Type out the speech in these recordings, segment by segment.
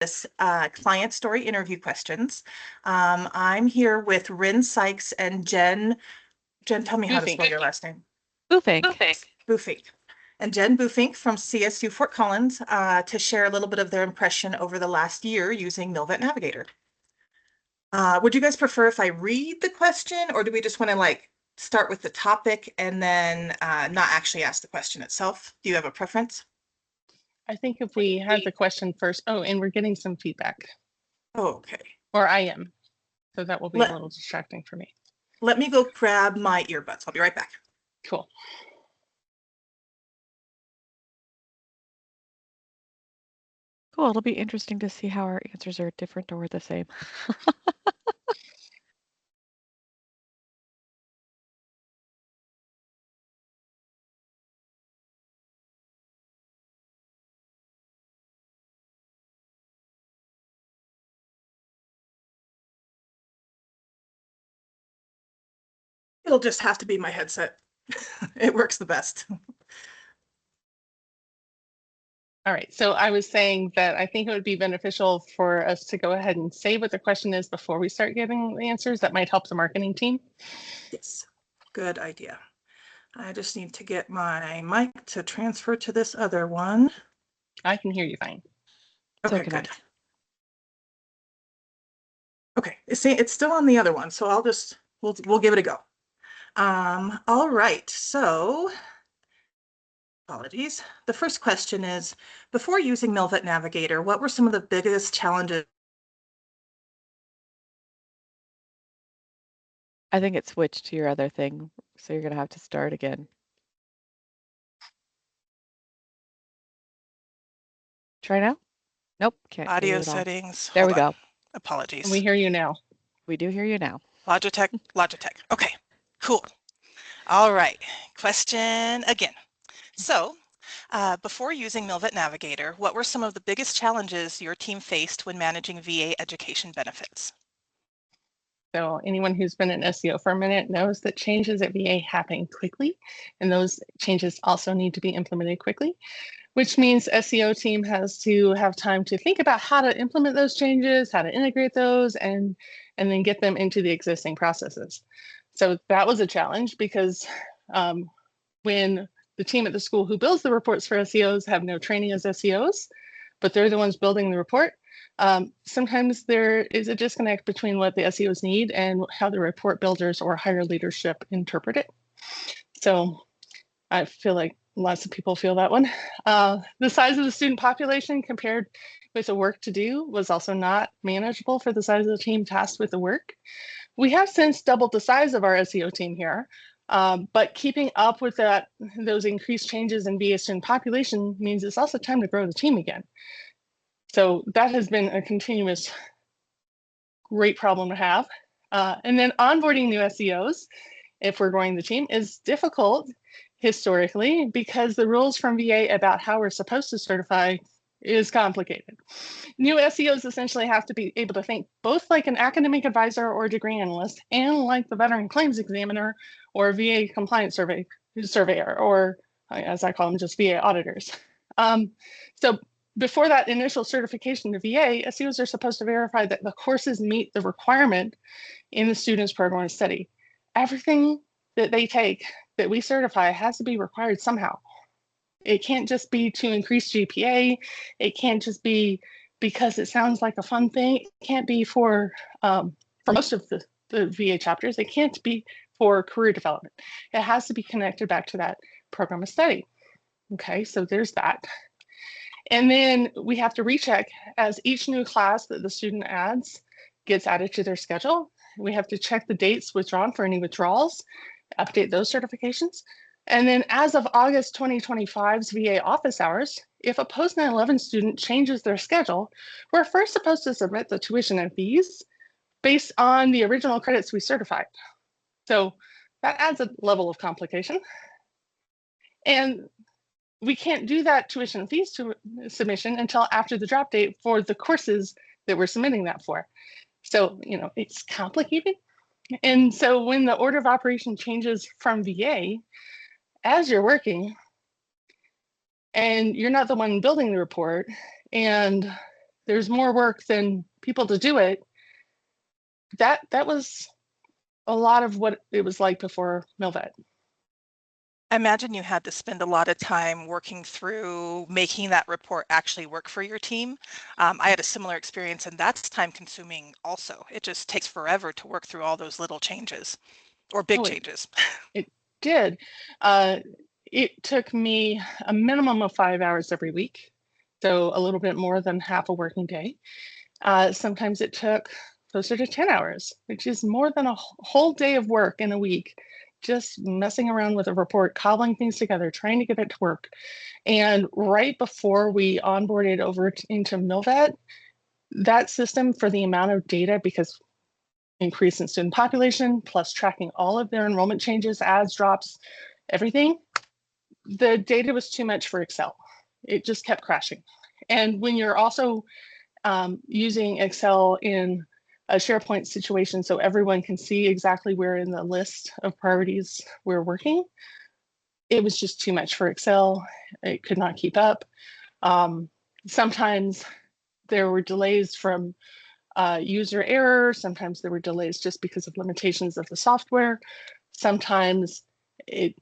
this client story interview questions. I'm here with Rine, Sykes, and Jen. Jen, tell me how to spell your last name. Buchfink. Buchfink. And Jen Buchfink from CSU Fort Collins to share a little bit of their impression over the last year using MilVet Navigator. Would you guys prefer if I read the question, or do we just want to like start with the topic and then not actually ask the question itself? Do you have a preference? I think if we have the question first. Oh, and we're getting some feedback. Oh, okay. Or I am. So that will be a little distracting for me. Let me go grab my earbuds. I'll be right back. Cool. Cool. It'll be interesting to see how our answers are different or the same. It'll just have to be my headset. It works the best. All right, so I was saying that I think it would be beneficial for us to go ahead and say what the question is before we start giving the answers. That might help the marketing team. Yes, good idea. I just need to get my mic to transfer to this other one. I can hear you fine. Okay, good. Okay, it's still on the other one, so we'll give it a go. All right, so apologies. The first question is, before using MilVet Navigator, what were some of the biggest challenges? I think it switched to your other thing, so you're going to have to start again. Try now? Nope, can't. Audio settings. There we go. Apologies. We hear you now. We do hear you now. Logitech. Okay, cool. All right, question again. So, before using MilVet Navigator, what were some of the biggest challenges your team faced when managing VA education benefits? So anyone who's been in SEO for a minute knows that changes at VA happen quickly, and those changes also need to be implemented quickly, which means SEO team has to have time to think about how to implement those changes, how to integrate those, and then get them into the existing processes. So that was a challenge because when the team at the school who builds the reports for SEOs have no training as SEOs, but they're the ones building the report, sometimes there is a disconnect between what the SEOs need and how the report builders or higher leadership interpret it. So I feel like lots of people feel that one. The size of the student population compared with the work to do was also not manageable for the size of the team tasked with the work. We have since doubled the size of our SEO team here, but keeping up with those increased changes in VA student population means it's also time to grow the team again. So that has been a continuous great problem to have. And then onboarding new SEOs, if we're growing the team, is difficult historically because the rules from VA about how we're supposed to certify is complicated. New SEOs essentially have to be able to think both like an academic advisor or degree analyst and like the veteran claims examiner or VA compliance surveyor, or as I call them, just VA auditors. So before that initial certification to VA, SEOs are supposed to verify that the courses meet the requirement in the student's program of study. Everything that they take that we certify has to be required somehow. It can't just be to increase GPA. It can't just be because it sounds like a fun thing. It can't be for most of the VA chapters. It can't be for career development. It has to be connected back to that program of study. Okay, so there's that. And then we have to recheck as each new class that the student adds gets added to their schedule. We have to check the dates withdrawn for any withdrawals, update those certifications. And then as of August 2025's VA office hours, if a post 9/11 student changes their schedule, we're first supposed to submit the tuition and fees based on the original credits we certified. So that adds a level of complication. And we can't do that tuition and fees submission until after the drop date for the courses that we're submitting that for. So, you know, it's complicated. And so when the order of operation changes from VA, as you're working and you're not the one building the report and there's more work than people to do it. That was a lot of what it was like before MilVet. I imagine you had to spend a lot of time working through making that report actually work for your team. I had a similar experience, and that's time consuming also. It just takes forever to work through all those little changes or big changes. It did. It took me a minimum of 5 hours every week, so a little bit more than half a working day. Sometimes it took closer to 10 hours, which is more than a whole day of work in a week, just messing around with a report, cobbling things together, trying to get it to work. And right before we onboarded over into MilVet, that system, for the amount of data, because increase in student population, plus tracking all of their enrollment changes, adds, drops, everything, the data was too much for Excel. It just kept crashing. And when you're also using Excel in a SharePoint situation so everyone can see exactly where in the list of priorities we're working, it was just too much for Excel. It could not keep up. Sometimes there were delays from user error. Sometimes there were delays just because of limitations of the software. Sometimes it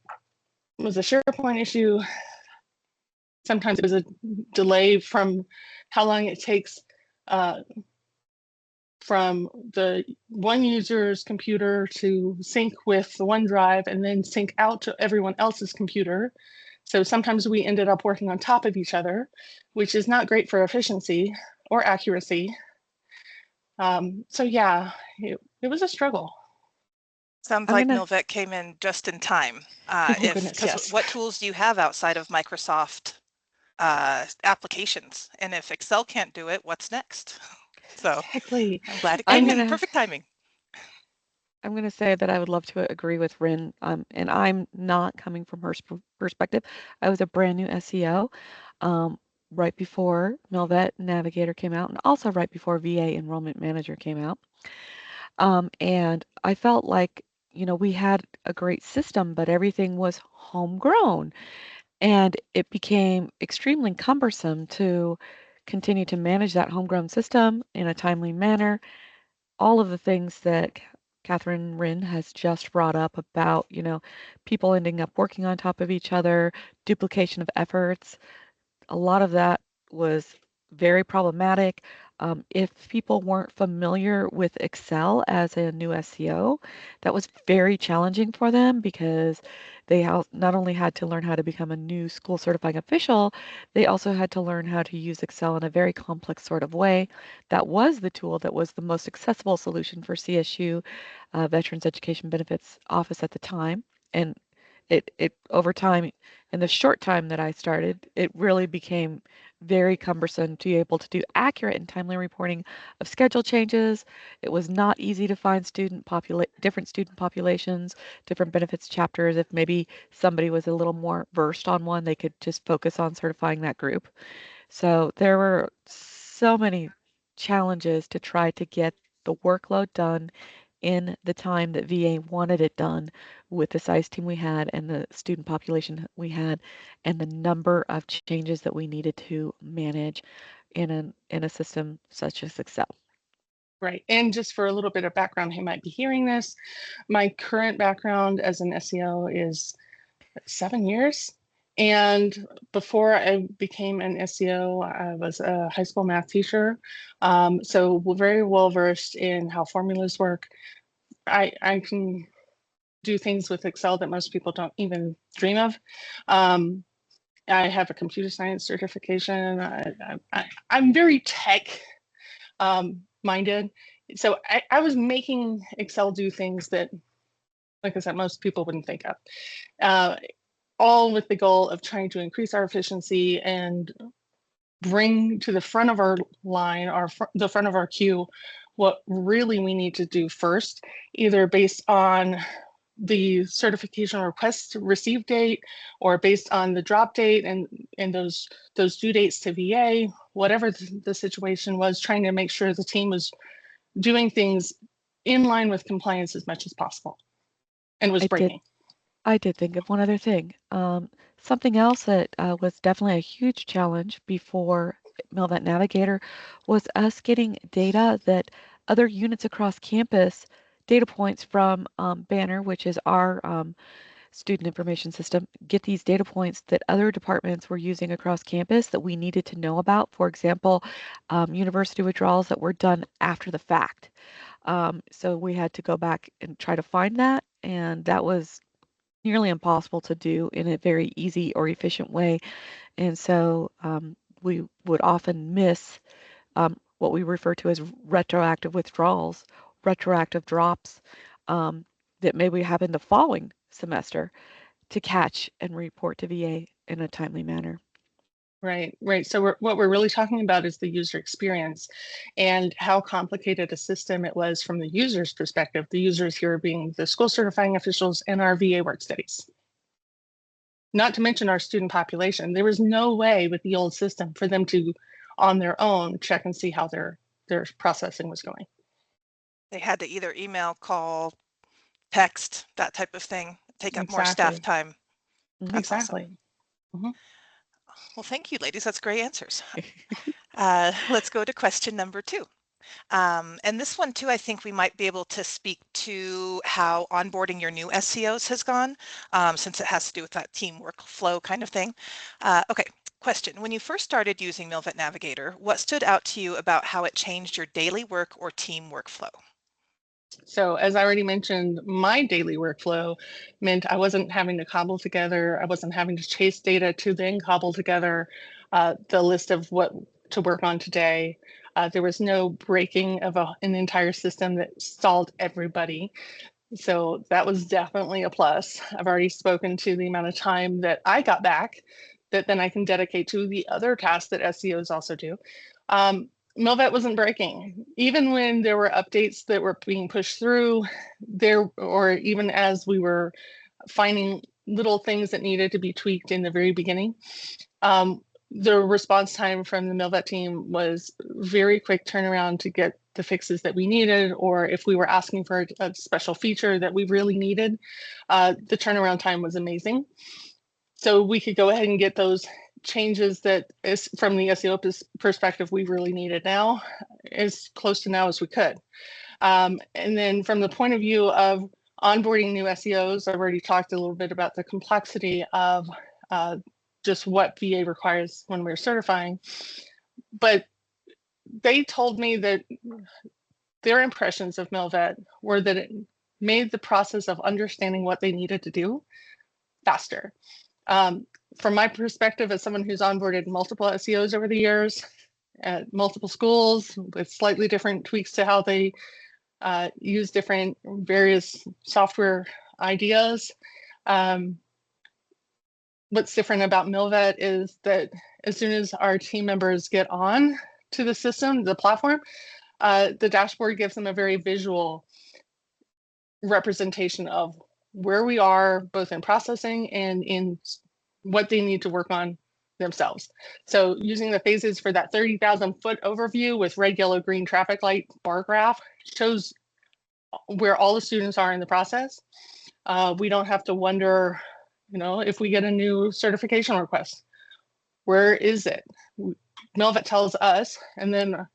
was a SharePoint issue. Sometimes it was a delay from how long it takes from the one user's computer to sync with the OneDrive and then sync out to everyone else's computer. So sometimes we ended up working on top of each other, which is not great for efficiency or accuracy. So yeah, it was a struggle. Sounds like MilVet came in just in time. Yes. What tools do you have outside of Microsoft applications? And if Excel can't do it, what's next? So exactly. I'm glad it came in perfect timing. I'm going to say that I would love to agree with Rine, and I'm not coming from her perspective. I was a brand new SEO right before MilVet Navigator came out, and also right before VA Enrollment Manager came out. And I felt like, we had a great system, but everything was homegrown. And it became extremely cumbersome to continue to manage that homegrown system in a timely manner. All of the things that Catherine Rine has just brought up about, people ending up working on top of each other, duplication of efforts, a lot of that was very problematic. If people weren't familiar with Excel as a new SEO, that was very challenging for them because they not only had to learn how to become a new school certifying official, they also had to learn how to use Excel in a very complex sort of way. That was the tool that was the most accessible solution for CSU, Veterans Education Benefits Office at the time. And it over time, in the short time that I started, it really became very cumbersome to be able to do accurate and timely reporting of schedule changes. It was not easy to find different student populations, different benefits chapters. If maybe somebody was a little more versed on one, they could just focus on certifying that group. So there were so many challenges to try to get the workload done in the time that VA wanted it done with the size team we had and the student population we had and the number of changes that we needed to manage in a system such as Excel. Right. And just for a little bit of background, who might be hearing this, my current background as an SEO is 7 years. And before I became an SEO, I was a high school math teacher. So we're very well versed in how formulas work. I can do things with Excel that most people don't even dream of. I have a computer science certification. I'm very tech minded. So I was making Excel do things that, like I said, most people wouldn't think of. All with the goal of trying to increase our efficiency and bring to the front of our line, the front of our queue, what really we need to do first, either based on the certification request receive date or based on the drop date and those due dates to VA, whatever the situation was, trying to make sure the team was doing things in line with compliance as much as possible and was breaking. I did think of one other thing. Something else that was definitely a huge challenge before MilVet Navigator was us getting data that other units across campus, data points from Banner, which is our student information system, get these data points that other departments were using across campus that we needed to know about. For example, university withdrawals that were done after the fact. So we had to go back and try to find that, and that was nearly impossible to do in a very easy or efficient way. And so we would often miss what we refer to as retroactive withdrawals, retroactive drops that maybe happen the following semester to catch and report to VA in a timely manner. Right, right. So what we're really talking about is the user experience and how complicated a system it was from the user's perspective, the users here being the school certifying officials and our VA work studies. Not to mention our student population. There was no way with the old system for them to, on their own, check and see how their processing was going. They had to either email, call, text, that type of thing, take up more staff time. That's Exactly. Awesome. Well, thank you, ladies. That's great answers. Let's go to question number 2. And this one too, I think we might be able to speak to how onboarding your new SCOs has gone, since it has to do with that team workflow kind of thing. Okay, question. When you first started using MilVet Navigator, what stood out to you about how it changed your daily work or team workflow? So as I already mentioned, my daily workflow meant I wasn't having to cobble together, I wasn't having to chase data to then cobble together the list of what to work on today. There was no breaking of an entire system that stalled everybody. So that was definitely a plus. I've already spoken to the amount of time that I got back that then I can dedicate to the other tasks that SEOs also do. MilVet wasn't breaking. Even when there were updates that were being pushed through there, or even as we were finding little things that needed to be tweaked in the very beginning, the response time from the MilVet team was very quick turnaround to get the fixes that we needed, or if we were asking for a special feature that we really needed, the turnaround time was amazing. So we could go ahead and get those changes that is from the SEO perspective we really needed now, as close to now as we could. And then from the point of view of onboarding new SEOs, I've already talked a little bit about the complexity of just what VA requires when we're certifying. But they told me that their impressions of MilVet were that it made the process of understanding what they needed to do faster. From my perspective, as someone who's onboarded multiple SEOs over the years at multiple schools with slightly different tweaks to how they use different various software ideas, what's different about MilVet is that as soon as our team members get on to the system, the platform, the dashboard gives them a very visual representation of where we are, both in processing and in what they need to work on themselves. So using the phases for that 30,000 foot overview with red, yellow, green traffic light bar graph shows where all the students are in the process. We don't have to wonder, if we get a new certification request, where is it? MilVet tells us, and then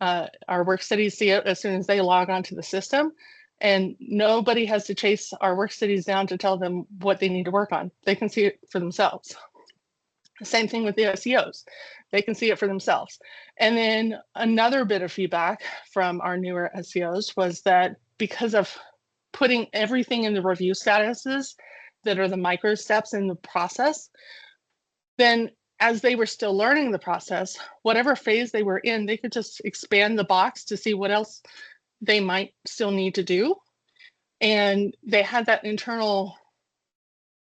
our work studies see it as soon as they log onto the system. And nobody has to chase our work studies down to tell them what they need to work on. They can see it for themselves. Same thing with the SEOs. They can see it for themselves. And then another bit of feedback from our newer SEOs was that because of putting everything in the review statuses that are the micro steps in the process, then as they were still learning the process, whatever phase they were in, they could just expand the box to see what else they might still need to do. And they had that internal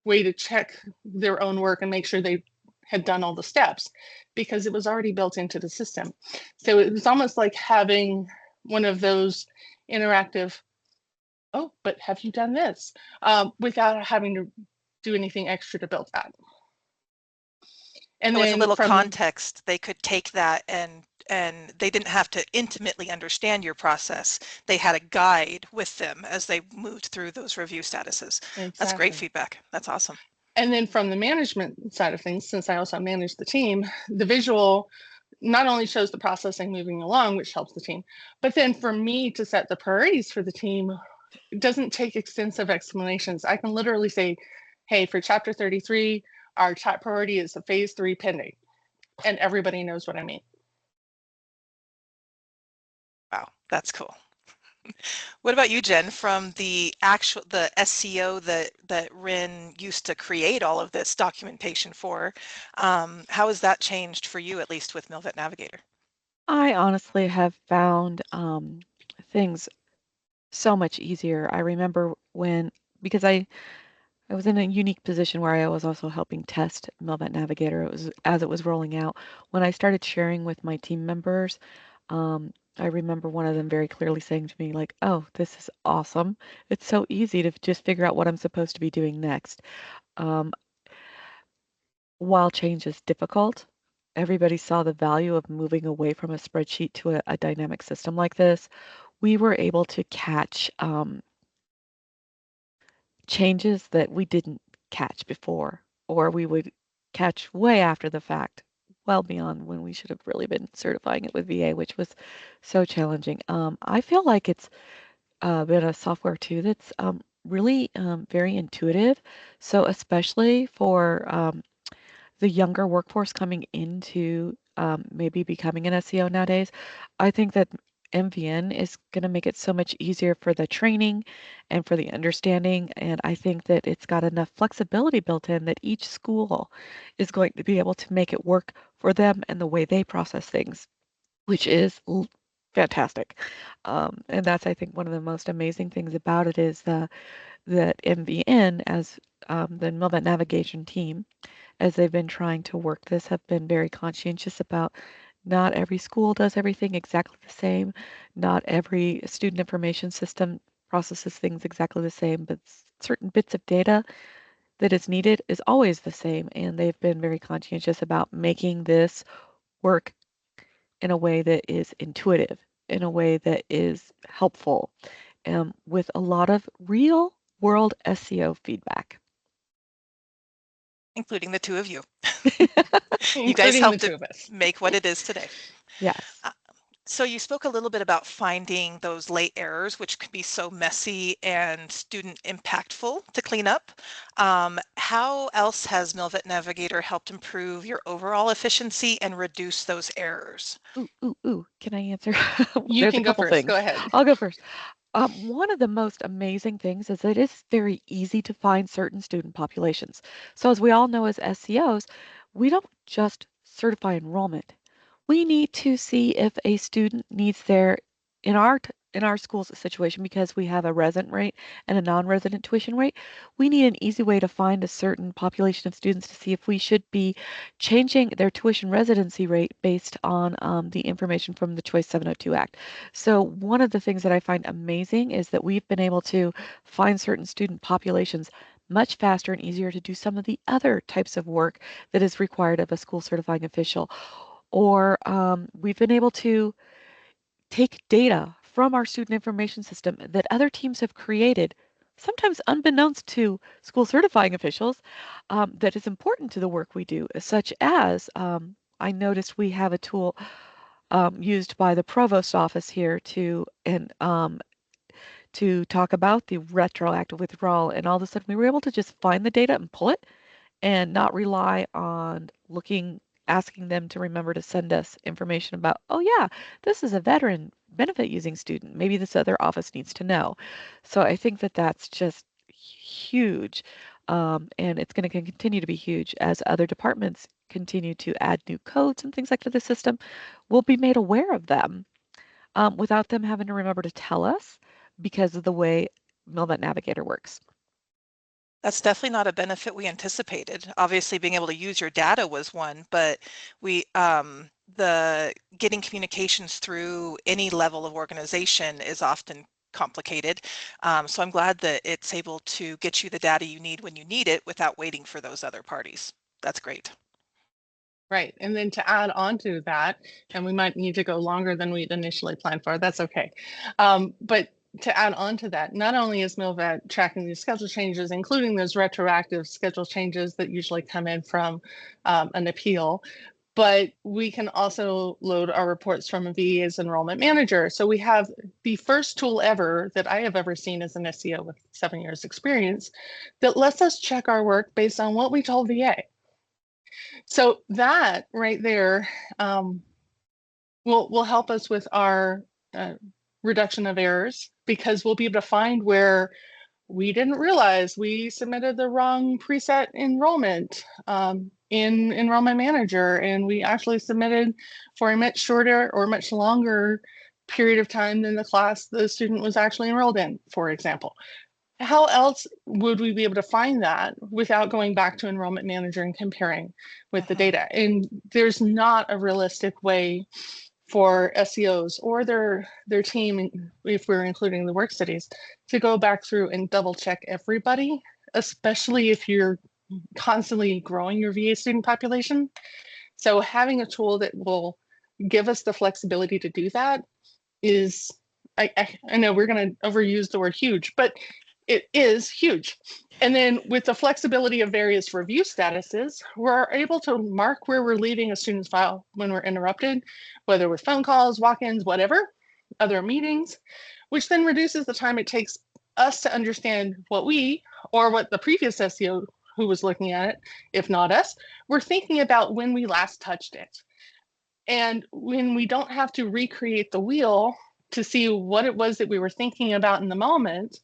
way to check their own work and make sure they had done all the steps because it was already built into the system. So it was almost like having one of those interactive, oh, but have you done this? Without having to do anything extra to build that. And with a then little context, they could take that and they didn't have to intimately understand your process. They had a guide with them as they moved through those review statuses. Exactly. That's great feedback. That's awesome. And then from the management side of things, since I also manage the team, the visual not only shows the processing moving along, which helps the team, but then for me to set the priorities for the team, it doesn't take extensive explanations. I can literally say, hey, for chapter 33, our top priority is a phase 3 pending, and everybody knows what I mean. Wow, that's cool. What about you, Jen, from the SCO that Rine used to create all of this documentation for? How has that changed for you, at least with MilVet Navigator? I honestly have found things so much easier. I remember because I was in a unique position where I was also helping test MilVet Navigator. It was as it was rolling out. When I started sharing with my team members, I remember one of them very clearly saying to me, like, "Oh, this is awesome. It's so easy to just figure out what I'm supposed to be doing next." Um, while change is difficult, everybody saw the value of moving away from a spreadsheet to a dynamic system like this. We were able to catch changes that we didn't catch before, or we would catch way after the fact, well beyond when we should have really been certifying it with VA, which was so challenging. I feel like it's been a software too that's really very intuitive. So especially for the younger workforce coming into maybe becoming an SEO nowadays, I think that MVN is going to make it so much easier for the training and for the understanding. And I think that it's got enough flexibility built in that each school is going to be able to make it work for them and the way they process things, which is fantastic. And that's, I think, one of the most amazing things about it is that MVN, as the MilVet navigation team, as they've been trying to work this, have been very conscientious about not every school does everything exactly the same. Not every student information system processes things exactly the same, but certain bits of data that is needed is always the same. And they've been very conscientious about making this work in a way that is intuitive, in a way that is helpful, with a lot of real world SEO feedback. Including the two of you. You guys Including the helped two it of us. make what it is today. Yes. So you spoke a little bit about finding those late errors, which can be so messy and student impactful to clean up. How else has MilVet Navigator helped improve your overall efficiency and reduce those errors? Ooh. Can I answer? You There's a can go couple first. things. Go ahead. I'll go first. One of the most amazing things is that it's very easy to find certain student populations. So as we all know as SCOs, we don't just certify enrollment. We need to see if a student needs their in our school's situation, because we have a resident rate and a non-resident tuition rate. We need an easy way to find a certain population of students to see if we should be changing their tuition residency rate based on the information from the Choice 702 Act. So one of the things that I find amazing is that we've been able to find certain student populations much faster and easier to do some of the other types of work that is required of a school certifying official. Or we've been able to take data from our student information system that other teams have created, sometimes unbeknownst to school certifying officials, that is important to the work we do, such as I noticed we have a tool used by the provost office here to talk about the retroactive withdrawal, and all of a sudden we were able to just find the data and pull it and not rely on asking them to remember to send us information about, oh yeah, this is a veteran benefit using student. Maybe this other office needs to know. So I think that that's just huge. And it's going to continue to be huge as other departments continue to add new codes and things like to the system. We'll be made aware of them without them having to remember to tell us because of the way MilVet Navigator works. That's definitely not a benefit we anticipated. Obviously, being able to use your data was one, but the getting communications through any level of organization is often complicated. So I'm glad that it's able to get you the data you need when you need it without waiting for those other parties. That's great. Right. And then to add on to that, and we might need to go longer than we'd initially planned for, that's okay. But to add on to that, not only is MilVet tracking these schedule changes, including those retroactive schedule changes that usually come in from an appeal, but we can also load our reports from a VEA's enrollment manager. So we have the first tool ever that I have ever seen as an SEO with 7 years experience that lets us check our work based on what we told VA. So that right there will help us with our reduction of errors, because we'll be able to find where we didn't realize we submitted the wrong preset enrollment in Enrollment Manager, and we actually submitted for a much shorter or much longer period of time than the class the student was actually enrolled in, for example. How else would we be able to find that without going back to Enrollment Manager and comparing with the data? And there's not a realistic way for SEOs or their team, if we're including the work studies, to go back through and double check everybody, especially if you're constantly growing your VA student population. So having a tool that will give us the flexibility to do that is, I know we're going to overuse the word huge, but it is huge. And then with the flexibility of various review statuses, we're able to mark where we're leaving a student's file when we're interrupted, whether with phone calls, walk-ins, whatever, other meetings, which then reduces the time it takes us to understand what we, or what the previous SEO who was looking at it, if not us, were thinking about when we last touched it. And when we don't have to recreate the wheel to see what it was that we were thinking about in the moment,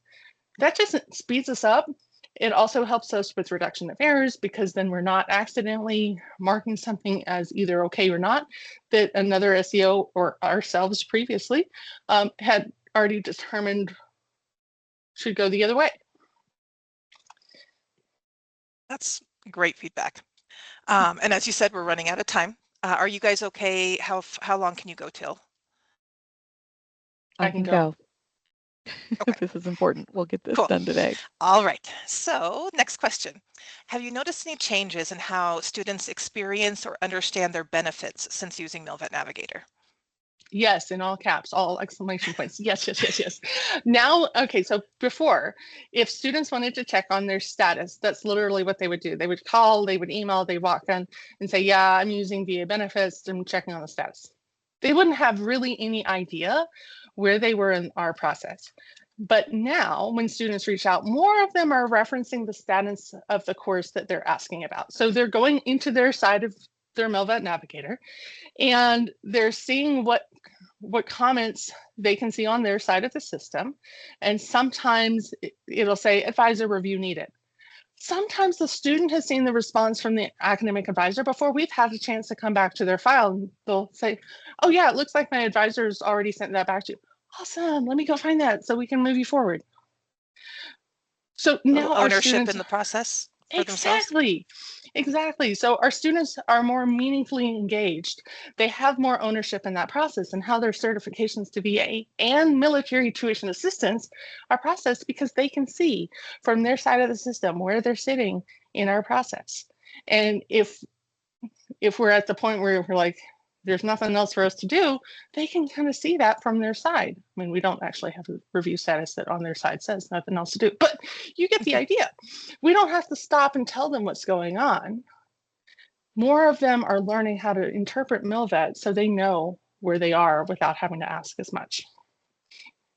that just speeds us up. It also helps us with reduction of errors, because then we're not accidentally marking something as either okay or not that another SEO or ourselves previously had already determined should go the other way. That's great feedback. And as you said, we're running out of time. Are you guys okay? How long can you go till? I can go. Okay. This is important. We'll get this Cool. done today. All right. So next question. Have you noticed any changes in how students experience or understand their benefits since using MilVet Navigator? Yes, in all caps, all exclamation points. Yes, yes, yes, yes. Now, okay, so before, if students wanted to check on their status, that's literally what they would do. They would call, they would email, they walk in and say, yeah, I'm using VA benefits, I'm checking on the status. They wouldn't have really any idea where they were in our process. But now when students reach out, more of them are referencing the status of the course that they're asking about. So they're going into their side of their MilVet Navigator, and they're seeing what comments they can see on their side of the system. And sometimes it'll say advisor review needed. Sometimes the student has seen the response from the academic advisor before we've had a chance to come back to their file, and they'll say, oh yeah, it looks like my advisor's already sent that back to you. Awesome, let me go find that so we can move you forward. So now our ownership students in the process for themselves. Exactly. So our students are more meaningfully engaged. They have more ownership in that process and how their certifications to VA and military tuition assistance are processed, because they can see from their side of the system where they're sitting in our process. And if we're at the point where we're like, there's nothing else for us to do, they can kind of see that from their side. I mean, we don't actually have a review status that on their side says nothing else to do, but you get the idea. We don't have to stop and tell them what's going on. More of them are learning how to interpret MilVet so they know where they are without having to ask as much.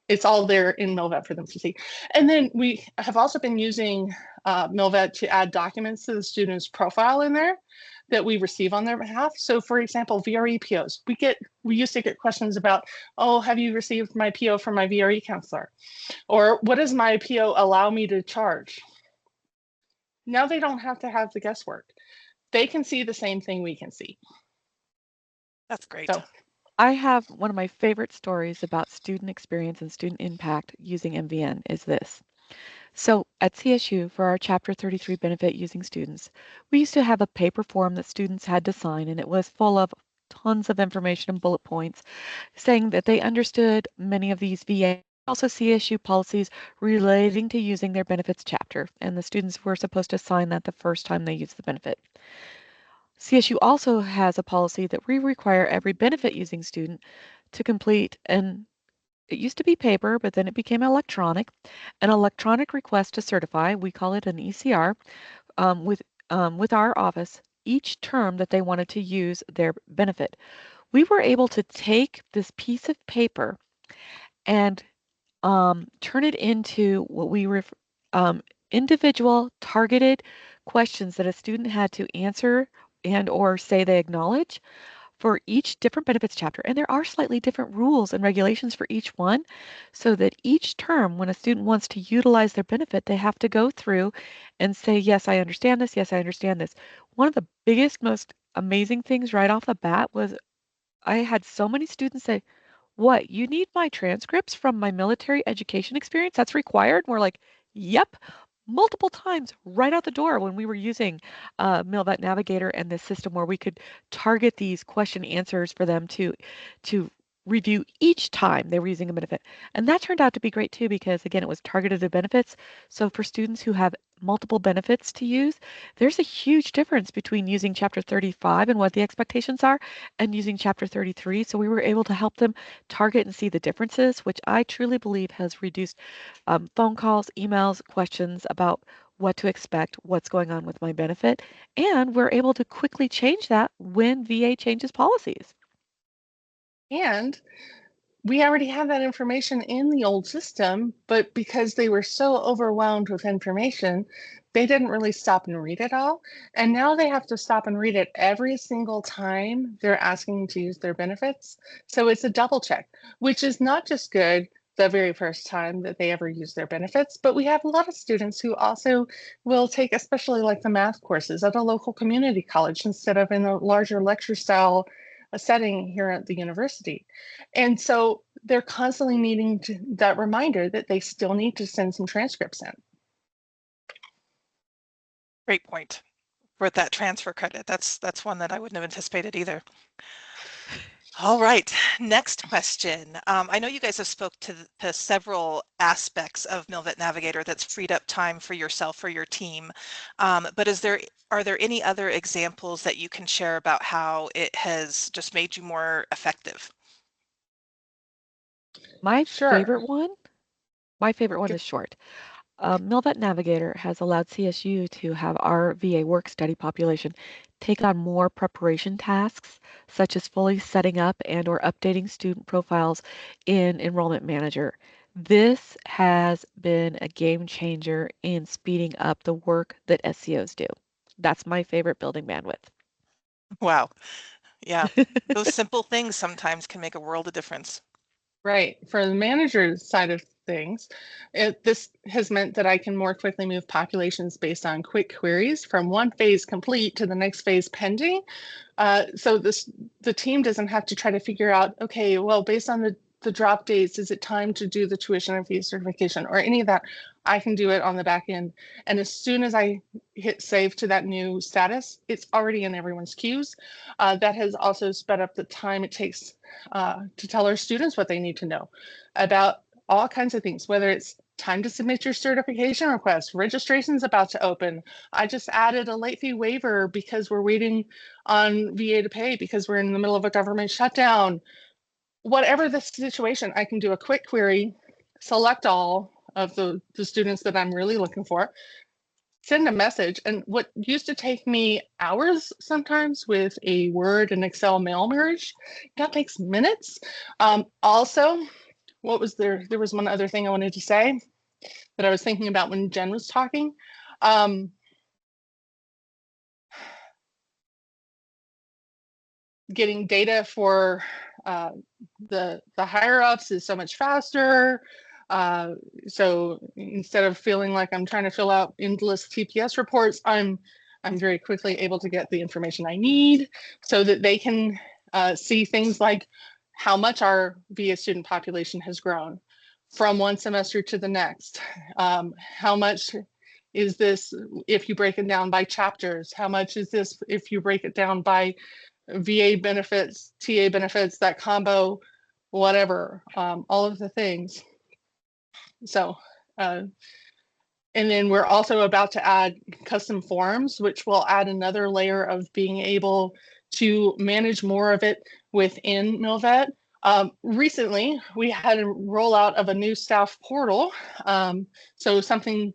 It's all there in MilVet for them to see. And then we have also been using MilVet to add documents to the student's profile in there that we receive on their behalf. So for example, VRE POs, we used to get questions about, oh, have you received my PO from my VRE counselor? Or what does my PO allow me to charge? Now they don't have to have the guesswork. They can see the same thing we can see. That's great. So I have one of my favorite stories about student experience and student impact using MVN is this. So at CSU, for our Chapter 33 benefit using students, we used to have a paper form that students had to sign, and it was full of tons of information and bullet points saying that they understood many of these VA, also CSU policies relating to using their benefits chapter, and the students were supposed to sign that the first time they used the benefit. CSU also has a policy that we require every benefit using student to complete, and it used to be paper, but then it became electronic, an electronic request to certify. We call it an ECR with our office each term that they wanted to use their benefit. We were able to take this piece of paper and turn it into what we individual targeted questions that a student had to answer and or say they acknowledge for each different benefits chapter. And there are slightly different rules and regulations for each one, so that each term, when a student wants to utilize their benefit, they have to go through and say, yes, I understand this. Yes, I understand this. One of the biggest, most amazing things right off the bat was I had so many students say, what, you need my transcripts from my military education experience? That's required? And we're like, yep, multiple times right out the door when we were using MilVet Navigator and this system where we could target these question answers for them to review each time they were using a benefit. And that turned out to be great too, because again, it was targeted to benefits. So for students who have multiple benefits to use, there's a huge difference between using chapter 35 and what the expectations are and using chapter 33. So we were able to help them target and see the differences, which I truly believe has reduced phone calls, emails, questions about what to expect, what's going on with my benefit, and we're able to quickly change that when VA changes policies. And we already have that information in the old system, but because they were so overwhelmed with information, they didn't really stop and read it all. And now they have to stop and read it every single time they're asking to use their benefits. So it's a double check, which is not just good the very first time that they ever use their benefits, but we have a lot of students who also will take, especially like the math courses at a local community college instead of in a larger lecture style setting here at the university. And so they're constantly needing that reminder that they still need to send some transcripts in. Great point with that transfer credit. That's one that I wouldn't have anticipated either. All right, next question. I know you guys have spoke to several aspects of MilVet Navigator that's freed up time for yourself or your team, but are there any other examples that you can share about how it has just made you more effective? My Sure. favorite one is short. MilVet Navigator has allowed CSU to have our VA work study population take on more preparation tasks, such as fully setting up and or updating student profiles in Enrollment Manager. This has been a game changer in speeding up the work that SCOs do. That's my favorite building bandwidth. Wow. Yeah, those simple things sometimes can make a world of difference. Right. For the manager's side of things, this has meant that I can more quickly move populations based on quick queries from one phase complete to the next phase pending. So the team doesn't have to try to figure out, okay, well, based on the drop dates, is it time to do the tuition and fee certification or any of that? I can do it on the back end. And as soon as I hit save to that new status, it's already in everyone's queues. That has also sped up the time it takes to tell our students what they need to know about all kinds of things, whether it's time to submit your certification request, registration's about to open. I just added a late fee waiver because we're waiting on VA to pay because we're in the middle of a government shutdown. Whatever the situation, I can do a quick query, select all of the students that I'm really looking for, send a message. And what used to take me hours sometimes with a Word and Excel mail merge, that takes minutes. Also, what was there? There was one other thing I wanted to say that I was thinking about when Jen was talking. Getting data for the higher ups is so much faster. So instead of feeling like I'm trying to fill out endless TPS reports, I'm very quickly able to get the information I need so that they can see things like how much our VA student population has grown from one semester to the next. How much is this if you break it down by chapters? How much is this if you break it down by VA benefits, TA benefits, that combo, whatever, all of the things. So, and then we're also about to add custom forms, which will add another layer of being able to manage more of it within MilVet. Recently, we had a rollout of a new staff portal, so something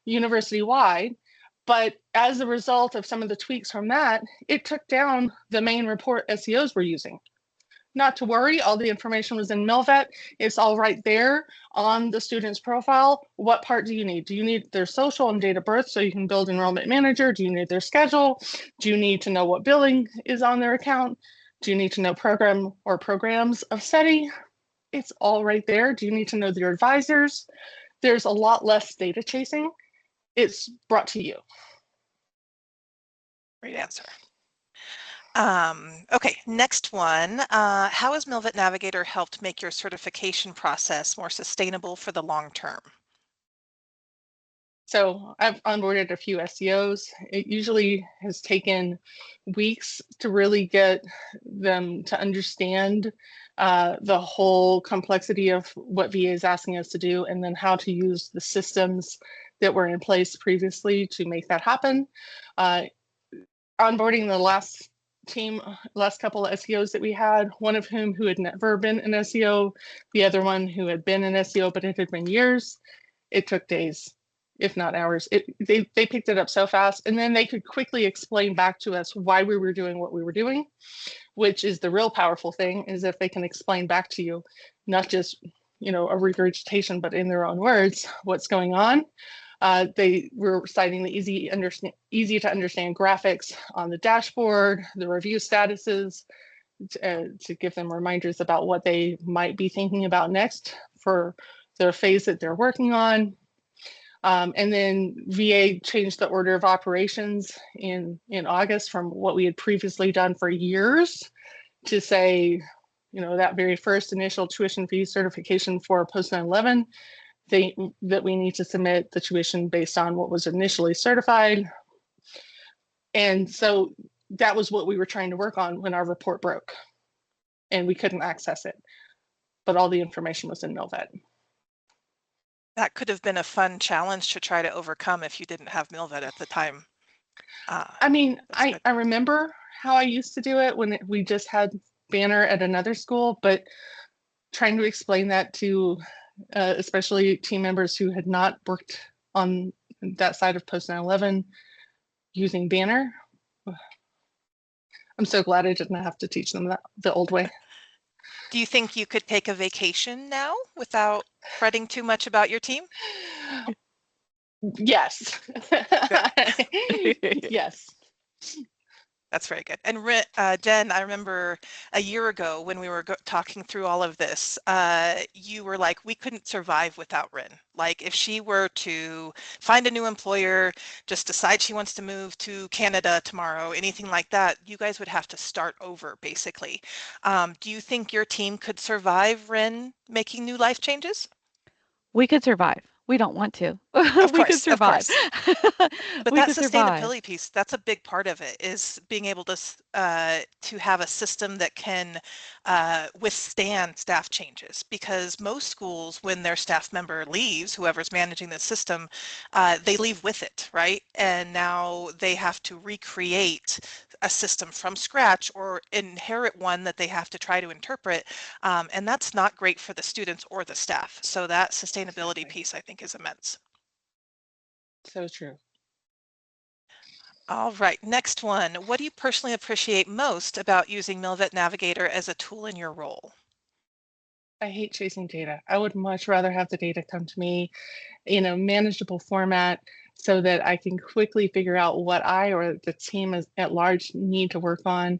university-wide. But as a result of some of the tweaks from that, it took down the main report SEOs were using. Not to worry, all the information was in MilVet. It's all right there on the student's profile. What part do you need? Do you need their social and date of birth so you can build enrollment manager? Do you need their schedule? Do you need to know what billing is on their account? Do you need to know program or programs of study? It's all right there. Do you need to know their advisors? There's a lot less data chasing. It's brought to you. Great answer. Okay, next one. How has MilVet Navigator helped make your certification process more sustainable for the long term? So I've onboarded a few SEOs. It usually has taken weeks to really get them to understand the whole complexity of what VA is asking us to do, and then how to use the systems that were in place previously to make that happen. Onboarding the last couple of SEOs that we had, one of whom who had never been an SEO, the other one who had been an SEO, but it had been years. It took days, if not hours. They picked it up so fast, and then they could quickly explain back to us why we were doing what we were doing, which is the real powerful thing, is if they can explain back to you, not just, you know, a regurgitation, but in their own words, what's going on. They were citing the easy to understand graphics on the dashboard, the review statuses, to give them reminders about what they might be thinking about next for their phase that they're working on. And then VA changed the order of operations in August from what we had previously done for years to say, you know, that very first initial tuition fee certification for post 9/11, that we need to submit the tuition based on what was initially certified. And so that was what we were trying to work on when our report broke and we couldn't access it, but all the information was in MilVet. That could have been a fun challenge to try to overcome if you didn't have MilVet at the time. I mean, I remember how I used to do it when we just had Banner at another school, but trying to explain that to especially team members who had not worked on that side of post 9/11 using Banner. I'm so glad I didn't have to teach them that the old way. Do you think you could take a vacation now without fretting too much about your team? Yes. Yes. That's very good. And Jen, I remember a year ago when we were talking through all of this, you were like, we couldn't survive without Rine. Like if she were to find a new employer, just decide she wants to move to Canada tomorrow, anything like that, you guys would have to start over basically. Do you think your team could survive Rine making new life changes? We could survive. We don't want to. Of We could course, of survive. course. But We that could survive. sustainability piece, that's a big part of it, is being able to have a system that can withstand staff changes. Because most schools, when their staff member leaves, whoever's managing the system, they leave with it, right? And now they have to recreate a system from scratch or inherit one that they have to try to interpret. And that's not great for the students or the staff. So that sustainability piece, I think, is immense. So true. All right, next one. What do you personally appreciate most about using MilVet Navigator as a tool in your role? I hate chasing data. I would much rather have the data come to me in a manageable format so that I can quickly figure out what I or the team at large need to work on.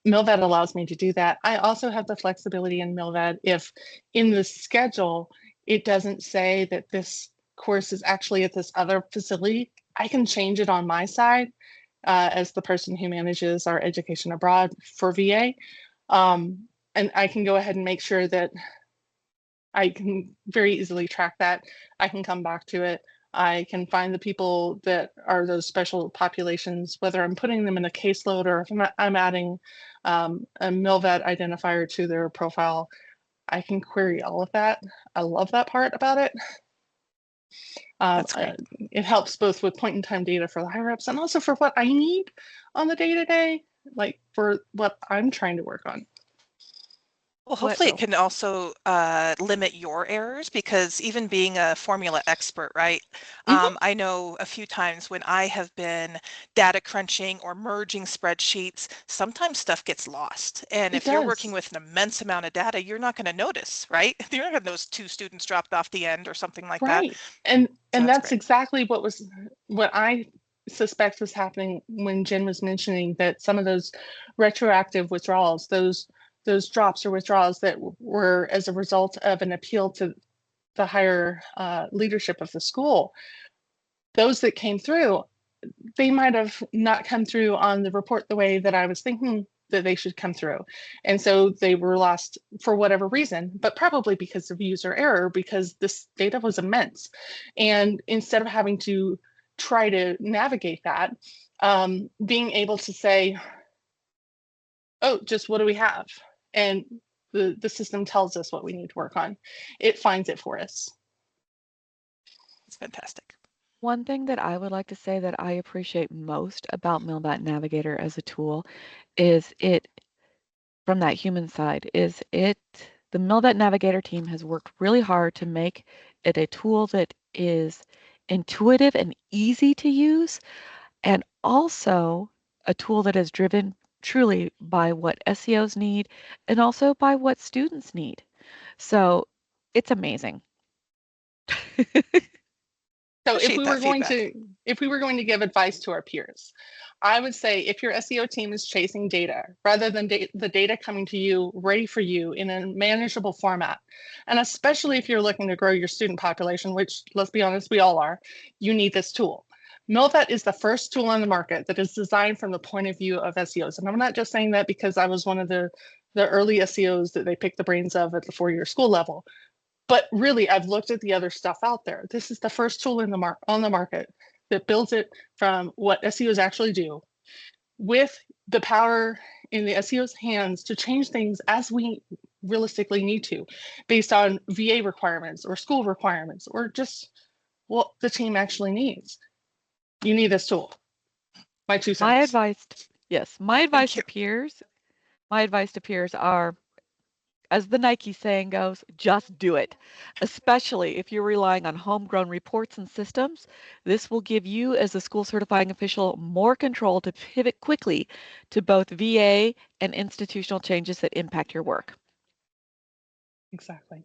MilVet allows me to do that. I also have the flexibility in MilVet if in the schedule it doesn't say that this course is actually at this other facility, I can change it on my side as the person who manages our education abroad for VA. And I can go ahead and make sure that I can very easily track that. I can come back to it. I can find the people that are those special populations, whether I'm putting them in a caseload or if I'm adding a MilVet identifier to their profile. I can query all of that. I love that part about it. That's great. It helps both with point in time data for the higher ups and also for what I need on the day-to-day, like for what I'm trying to work on. Well, hopefully it Bill? can also limit your errors, because even being a formula expert, right? Mhm. I know a few times when I have been data crunching or merging spreadsheets, sometimes stuff gets lost. And It if you're working does. with an immense amount of data, you're not going to notice, right? You're not going to notice 2 students dropped off the end or something like that. Right. And So and that's that's great. exactly what I suspect was happening when Jen was mentioning that some of those retroactive withdrawals, those drops or withdrawals that were as a result of an appeal to the higher leadership of the school, those that came through, they might have not come through on the report the way that I was thinking that they should come through. And so they were lost for whatever reason, but probably because of user error, because this data was immense. And instead of having to try to navigate that, being able to say, oh, just what do we have? And the system tells us what we need to work on. It finds it for us. It's fantastic. One thing that I would like to say that I appreciate most about MilVet Navigator as a tool is it, from that human side, the MilVet Navigator team has worked really hard to make it a tool that is intuitive and easy to use, and also a tool that is driven truly by what SEOs need and also by what students need. So it's amazing. So if Appreciate we that were going feedback. to if we were going to give advice to our peers, I would say if your SEO team is chasing data rather than the data coming to you ready for you in a manageable format, and especially if you're looking to grow your student population, which let's be honest, we all are, you need this tool. MilVet is the first tool on the market that is designed from the point of view of SEOs. And I'm not just saying that because I was one of the early SEOs that they picked the brains of at the 4-year school level. But really, I've looked at the other stuff out there. This is the first tool in on the market that builds it from what SEOs actually do, with the power in the SEO's hands to change things as we realistically need to, based on VA requirements or school requirements or just what the team actually needs. You need this tool. My 2 My cents. advice, yes, Thank you. my advice to peers are, as the Nike saying goes, just do it. Especially if you're relying on homegrown reports and systems, this will give you, as a school certifying official, more control to pivot quickly to both VA and institutional changes that impact your work. Exactly.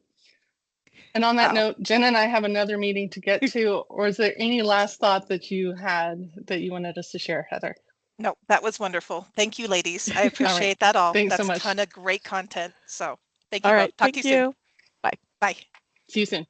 And on that Wow. note, Jen and I have another meeting to get to. Or is there any last thought that you had that you wanted us to share, Heather? No, that was wonderful. Thank you, ladies. I All right. appreciate that all. Thanks so That's a much. ton of great content. So thank you All both. right, Talk to you thank soon. you. Bye. Bye. See you soon.